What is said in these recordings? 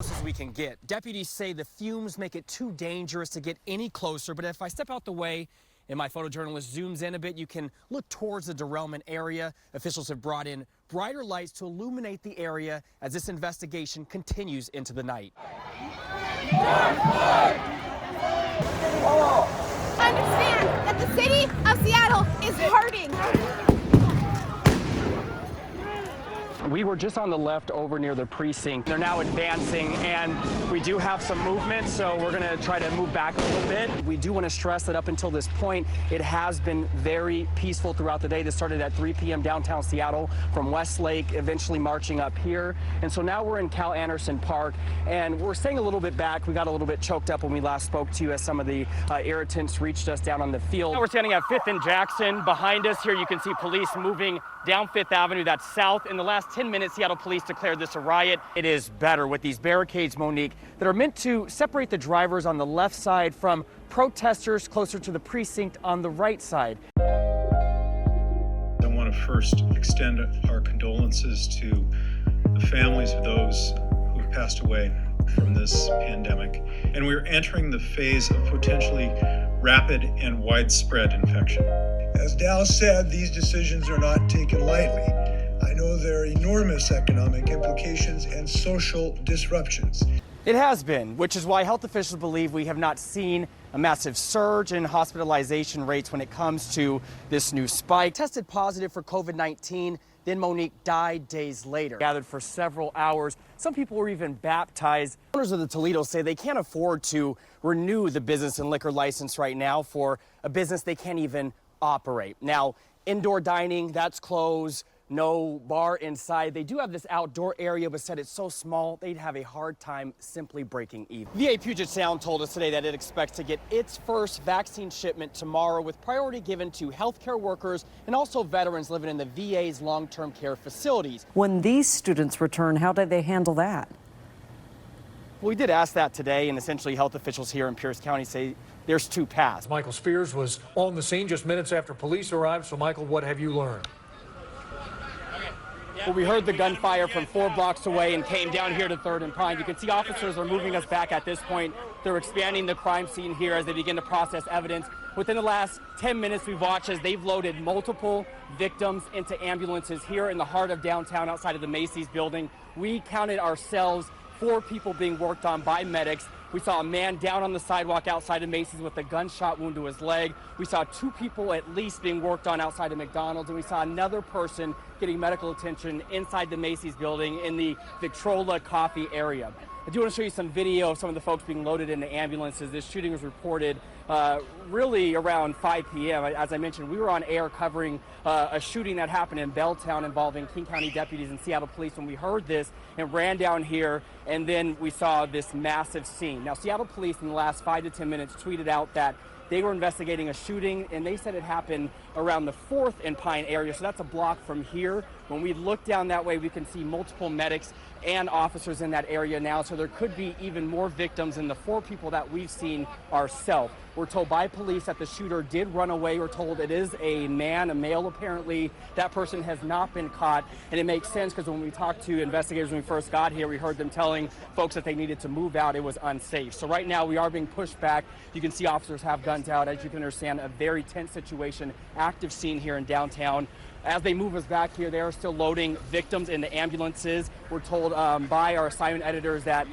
As we can get. Deputies say the fumes make it too dangerous to get any closer, but if I step out the way and my photojournalist zooms in a bit, you can look towards the derailment area. Officials have brought in brighter lights to illuminate the area as this investigation continues into the night. Understand that the city of Seattle is hurting. We were just on the left over near the precinct. They're now advancing, and we do have some movement, so we're going to try to move back a little bit. We do want to stress that up until this point, it has been very peaceful throughout the day. This started at 3 p.m. downtown Seattle from Westlake, eventually marching up here. And so now we're in Cal Anderson Park, and we're staying a little bit back. We got a little bit choked up when we last spoke to you as some of the irritants reached us down on the field. Now we're standing at 5th and Jackson. Behind us here, you can see police moving down 5th Avenue, that's south. In the last 10 minutes, Seattle police declared this a riot. It is better with these barricades, Monique, that are meant to separate the drivers on the left side from protesters closer to the precinct on the right side. I want to first extend our condolences to the families of those who have passed away from this pandemic. And we're entering the phase of potentially rapid and widespread infection. As Dal said, these decisions are not taken lightly. I know there are enormous economic implications and social disruptions. It has been, which is why health officials believe we have not seen a massive surge in hospitalization rates when it comes to this new spike. Tested positive for COVID-19, then Monique died days later. Gathered for several hours. Some people were even baptized. Owners of the Toledo say they can't afford to renew the business and liquor license right now for a business they can't even operate. Now, indoor dining, that's closed. No bar inside. They do have this outdoor area, but said it's so small, they'd have a hard time simply breaking even. VA Puget Sound told us today that it expects to get its first vaccine shipment tomorrow, with priority given to healthcare workers and also veterans living in the VA's long-term care facilities. When these students return, how do they handle that? Well, we did ask that today, and essentially health officials here in Pierce County say there's two paths. Michael Spears was on the scene just minutes after police arrived. So, Michael, what have you learned? Well, we heard the gunfire from 4 blocks away and came down here to 3rd and Pine. You can see officers are moving us back at this point. They're expanding the crime scene here as they begin to process evidence. Within the last 10 minutes, we've watched as they've loaded multiple victims into ambulances here in the heart of downtown outside of the Macy's building. We counted ourselves 4 people being worked on by medics. We saw a man down on the sidewalk outside of Macy's with a gunshot wound to his leg. We saw 2 people at least being worked on outside of McDonald's, and we saw another person getting medical attention inside the Macy's building in the Victrola Coffee area. I do want to show you some video of some of the folks being loaded into ambulances. This shooting was reported really around 5 p.m. As I mentioned, we were on air covering a shooting that happened in Belltown involving King County deputies and Seattle police when we heard this and ran down here, and then we saw this massive scene. Now, Seattle police in the last 5 to 10 minutes tweeted out that they were investigating a shooting, and they said it happened around the 4th and Pine area, so that's a block from here. When we look down that way, we can see multiple medics and officers in that area now, so there could be even more victims than the 4 people that we've seen ourselves. We're told by police that the shooter did run away. We're told it is a man, a male apparently. That person has not been caught, and it makes sense because when we talked to investigators when we first got here, we heard them telling folks that they needed to move out. It was unsafe. So right now we are being pushed back. You can see officers have guns out. As you can understand, a very tense situation, active scene here in downtown. As they move us back here, they are still loading victims into ambulances. We're told by our assignment editors that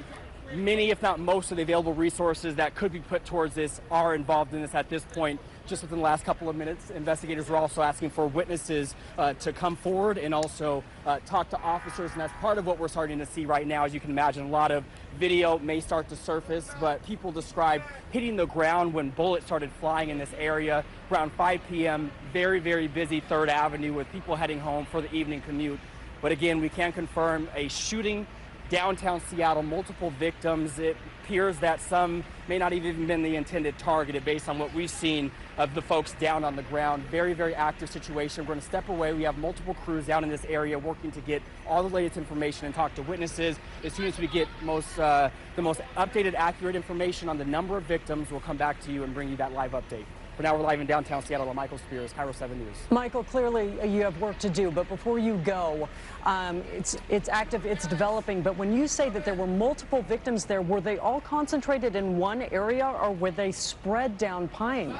many, if not most, of the available resources that could be put towards this are involved in this at this point. Just within the last couple of minutes, investigators were also asking for witnesses to come forward and also talk to officers, and that's part of what we're starting to see right now. As you can imagine, a lot of video may start to surface, but people describe hitting the ground when bullets started flying in this area around 5 p.m. Very, very busy 3rd Avenue with people heading home for the evening commute. But again, we can confirm a shooting downtown Seattle, multiple victims. It appears that some may not even been the intended target based on what we've seen of the folks down on the ground. Very, very active situation. We're going to step away. We have multiple crews down in this area working to get all the latest information and talk to witnesses. As soon as we get the most updated, accurate information on the number of victims, we'll come back to you and bring you that live update. For now, we're live in downtown Seattle. I'm Michael Spears, KIRO 7 News. Michael, clearly you have work to do, but before you go, it's active, it's developing, but when you say that there were multiple victims there, were they all concentrated in one area or were they spread down Pine?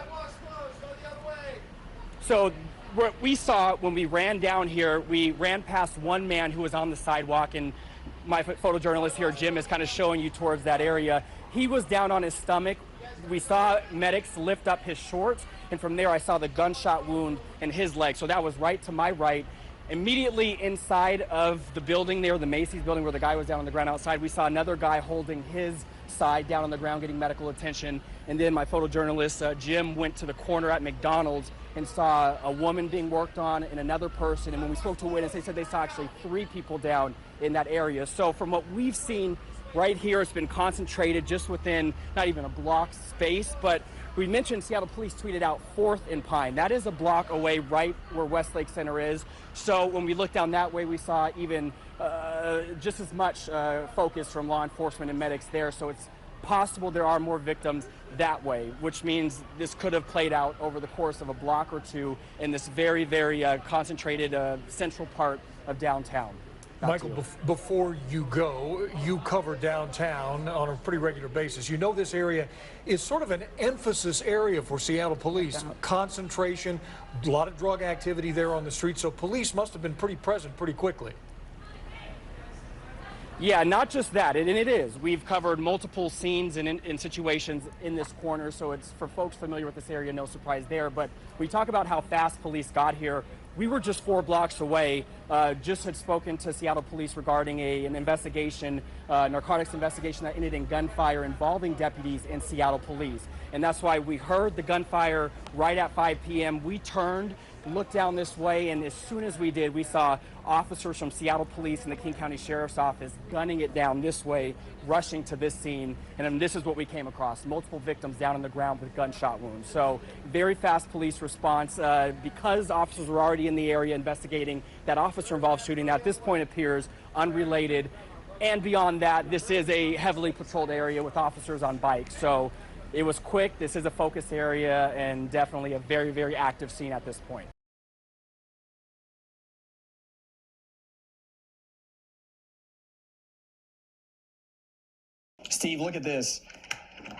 So what we saw when we ran down here, we ran past one man who was on the sidewalk, and my photojournalist here, Jim, is kind of showing you towards that area. He was down on his stomach. We saw medics lift up his shorts, and from there I saw the gunshot wound in his leg. So that was right to my right. Immediately inside of the building there, the Macy's building where the guy was down on the ground outside, we saw another guy holding his side down on the ground getting medical attention. And then my photojournalist, Jim, went to the corner at McDonald's and saw a woman being worked on and another person. And when we spoke to a witness, they said they saw actually 3 people down in that area. So from what we've seen right here, it's been concentrated just within not even a block space, but we mentioned Seattle Police tweeted out 4th and Pine. That is a block away right where Westlake Center is. So when we looked down that way, we saw even just as much focus from law enforcement and medics there. So it's possible there are more victims that way, which means this could have played out over the course of a block or two in this very, very concentrated central part of downtown. Michael, before you go, you cover downtown on a pretty regular basis. You know this area is sort of an emphasis area for Seattle police. Concentration, a lot of drug activity there on the street, so police must have been pretty present pretty quickly. Yeah, not just that, and it is. We've covered multiple scenes and situations in this corner, so it's for folks familiar with this area, no surprise there. But we talk about how fast police got here. We were just 4 blocks away, just had spoken to Seattle Police regarding an investigation, narcotics investigation that ended in gunfire involving deputies and Seattle Police. And that's why we heard the gunfire right at 5 p.m. We turned, looked down this way, and as soon as we did, we saw officers from Seattle Police and the King County Sheriff's Office gunning it down this way, rushing to this scene. And then this is what we came across, multiple victims down on the ground with gunshot wounds. So very fast police response because officers were already in the area investigating that officer-involved shooting that at this point appears unrelated. And beyond that, this is a heavily patrolled area with officers on bikes. So it was quick. This is a focus area and definitely a very, very active scene at this point. Steve, look at this.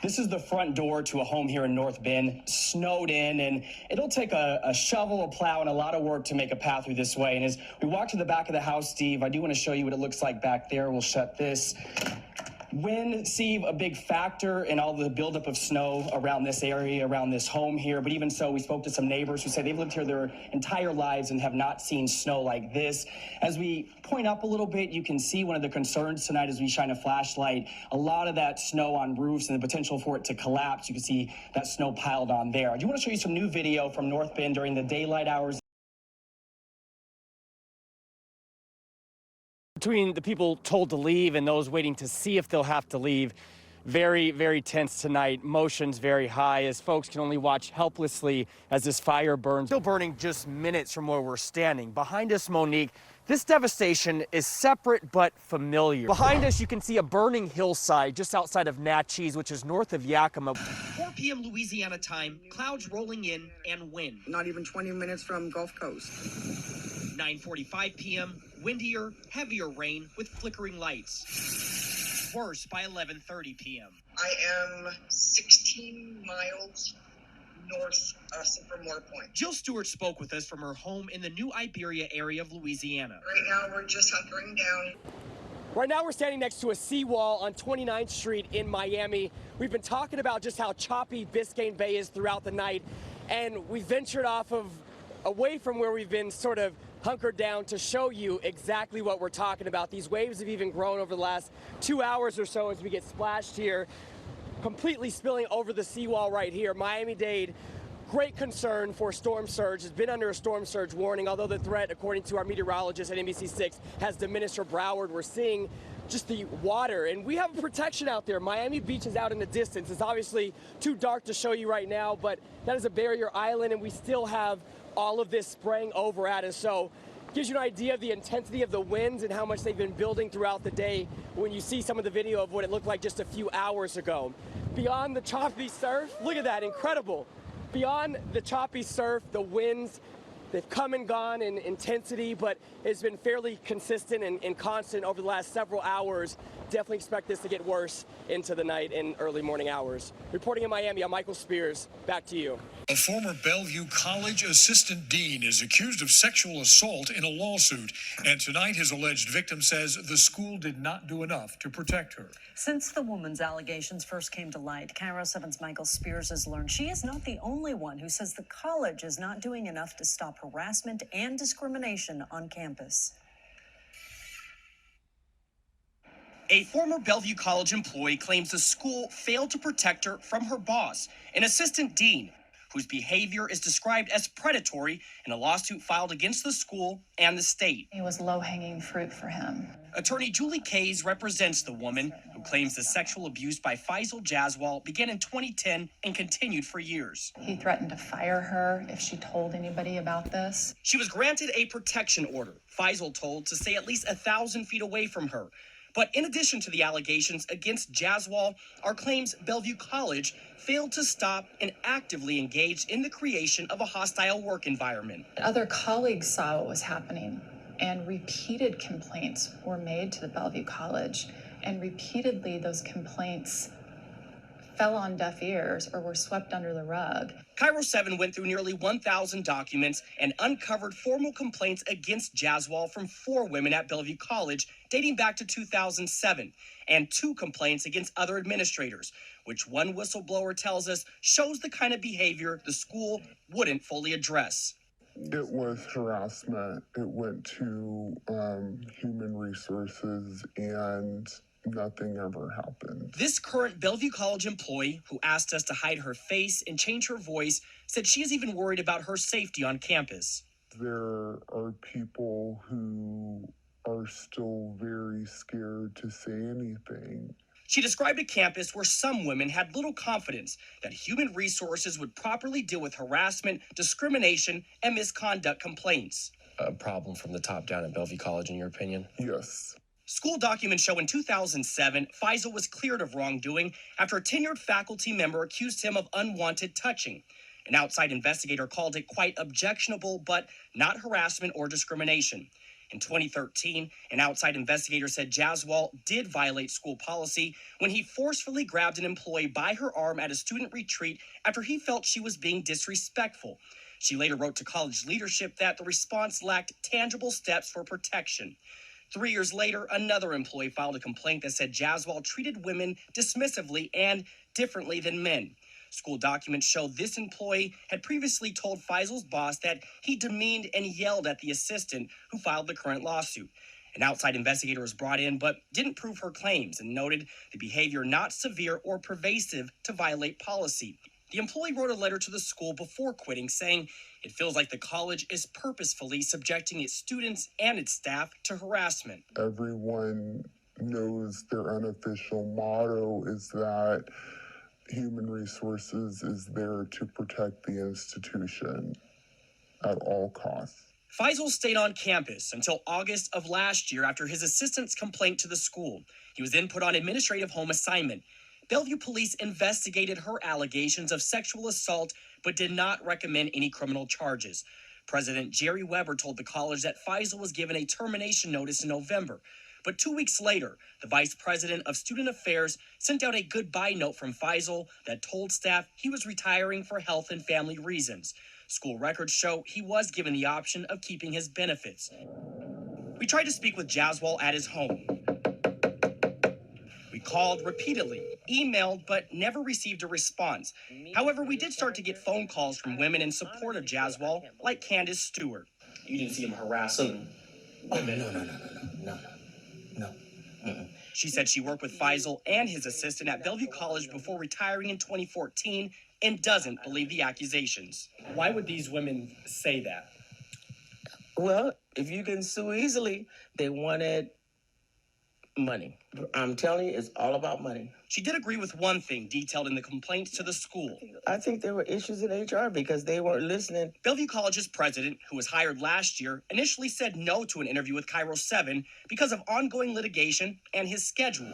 This is the front door to a home here in North Bend, snowed in, and it'll take a shovel, a plow, and a lot of work to make a path through this way. And as we walk to the back of the house, Steve, I do want to show you what it looks like back there. We'll shut this. Wind, Steve, a big factor in all the buildup of snow around this area, around this home here. But even so, we spoke to some neighbors who say they've lived here their entire lives and have not seen snow like this. As we point up a little bit, you can see one of the concerns tonight as we shine a flashlight. A lot of that snow on roofs and the potential for it to collapse. You can see that snow piled on there. I do want to show you some new video from North Bend during the daylight hours. Between the people told to leave and those waiting to see if they'll have to leave, very, very tense tonight. Motions very high as folks can only watch helplessly as this fire burns. Still burning just minutes from where we're standing. Behind us, Monique, this devastation is separate but familiar. Behind us, you can see a burning hillside just outside of Natchez, which is north of Yakima. 4 p.m. Louisiana time, clouds rolling in and wind. Not even 20 minutes from Gulf Coast. 9:45 p.m., windier, heavier rain with flickering lights. Worse by 11:30 p.m. I am 16 miles north of Sycamore Point. Jill Stewart spoke with us from her home in the New Iberia area of Louisiana. Right now, we're just hunkering down. Right now, we're standing next to a seawall on 29th Street in Miami. We've been talking about just how choppy Biscayne Bay is throughout the night, and we ventured away from where we've been sort of hunkered down to show you exactly what we're talking about. These waves have even grown over the last 2 hours or so as we get splashed here, completely spilling over the seawall right here. Miami-Dade, great concern for storm surge. Has been under a storm surge warning, although the threat, according to our meteorologist at NBC6, has diminished for Broward. We're seeing just the water, and we have protection out there. Miami Beach is out in the distance. It's obviously too dark to show you right now, but that is a barrier island, and we still have all of this spraying over at us. So gives you an idea of the intensity of the winds and how much they've been building throughout the day when you see some of the video of what it looked like just a few hours ago. Beyond the choppy surf, look at that, incredible. Beyond the choppy surf, the winds, they've come and gone in intensity, but it's been fairly consistent and constant over the last several hours. Definitely expect this to get worse into the night and early morning hours. Reporting in Miami, I'm Michael Spears. Back to you. A former Bellevue College assistant dean is accused of sexual assault in a lawsuit. And tonight, his alleged victim says the school did not do enough to protect her. Since the woman's allegations first came to light, KIRO 7's Michael Spears has learned she is not the only one who says the college is not doing enough to stop harassment and discrimination on campus. A former Bellevue College employee claims the school failed to protect her from her boss, an assistant dean, whose behavior is described as predatory in a lawsuit filed against the school and the state. It was low-hanging fruit for him. Attorney Julie Kays represents the woman who claims the sexual abuse by Faisal Jaswal began in 2010 and continued for years. He threatened to fire her if she told anybody about this. She was granted a protection order, Faisal told to stay at least 1,000 feet away from her. But in addition to the allegations against Jaswal, are claims Bellevue College failed to stop and actively engaged in the creation of a hostile work environment. Other colleagues saw what was happening, and repeated complaints were made to the Bellevue College, and repeatedly those complaints fell on deaf ears or were swept under the rug. KIRO 7 went through nearly 1,000 documents and uncovered formal complaints against Jaswal from 4 women at Bellevue College dating back to 2007, and 2 complaints against other administrators, which one whistleblower tells us shows the kind of behavior the school wouldn't fully address. It was harassment. It went to human resources, and nothing ever happened. This current Bellevue College employee, who asked us to hide her face and change her voice, said she is even worried about her safety on campus. There are people who are still very scared to say anything. She described a campus where some women had little confidence that human resources would properly deal with harassment, discrimination, and misconduct complaints. A problem from the top down at Bellevue College, in your opinion? Yes. School documents show in 2007, Faisal was cleared of wrongdoing after a tenured faculty member accused him of unwanted touching. An outside investigator called it quite objectionable, but not harassment or discrimination. In 2013, an outside investigator said Jaswal did violate school policy when he forcefully grabbed an employee by her arm at a student retreat after he felt she was being disrespectful. She later wrote to college leadership that the response lacked tangible steps for protection. 3 years later, another employee filed a complaint that said Jaswal treated women dismissively and differently than men. School documents show this employee had previously told Faisal's boss that he demeaned and yelled at the assistant who filed the current lawsuit. An outside investigator was brought in but didn't prove her claims and noted the behavior not severe or pervasive to violate policy. The employee wrote a letter to the school before quitting saying it feels like the college is purposefully subjecting its students and its staff to harassment. Everyone knows their unofficial motto is that human resources is there to protect the institution at all costs. Faisal stayed on campus until August of last year after his assistant's complaint to the school. He was then put on administrative home assignment. Bellevue police investigated her allegations of sexual assault but did not recommend any criminal charges. President Jerry Weber told the college that Faisal was given a termination notice in November. But 2 weeks later, the vice president of student affairs sent out a goodbye note from Faisal that told staff he was retiring for health and family reasons. School records show he was given the option of keeping his benefits. We tried to speak with Jaswal at his home. We called repeatedly, emailed, but never received a response. However, we did start to get phone calls from women in support of Jaswal, like Candace Stewart. You didn't see him harassing women? No. She said she worked with Faisal and his assistant at Bellevue College before retiring in 2014 and doesn't believe the accusations. Why would these women say that? Well, if you can sue easily, they wanted Money. I'm telling you, it's all about money. She did agree with one thing detailed in the complaints to the school. I think there were issues in HR because they weren't listening. Bellevue College's president, who was hired last year, initially said no to an interview with KIRO 7 because of ongoing litigation and his schedule.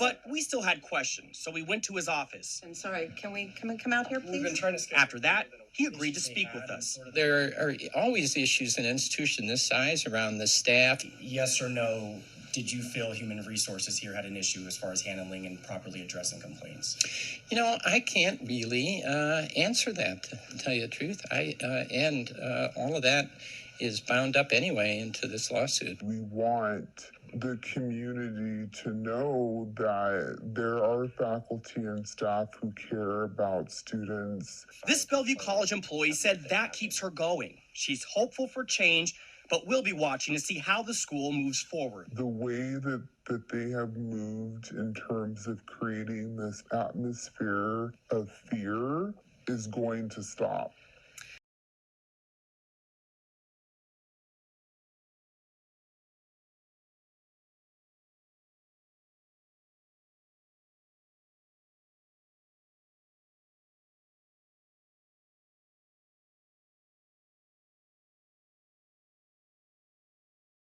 But we still had questions, so we went to his office. And sorry, can we come out here, please? We've been trying to After that, he agreed to speak with us. There are always issues in an institution this size around the staff. Yes or no, did you feel human resources here had an issue as far as handling and properly addressing complaints? You know, I can't really answer that, to tell you the truth. All of that is bound up anyway into this lawsuit. We want the community to know that there are faculty and staff who care about students. This Bellevue College employee said that keeps her going. She's hopeful for change, but we'll be watching to see how the school moves forward. The way that they have moved in terms of creating this atmosphere of fear is going to stop.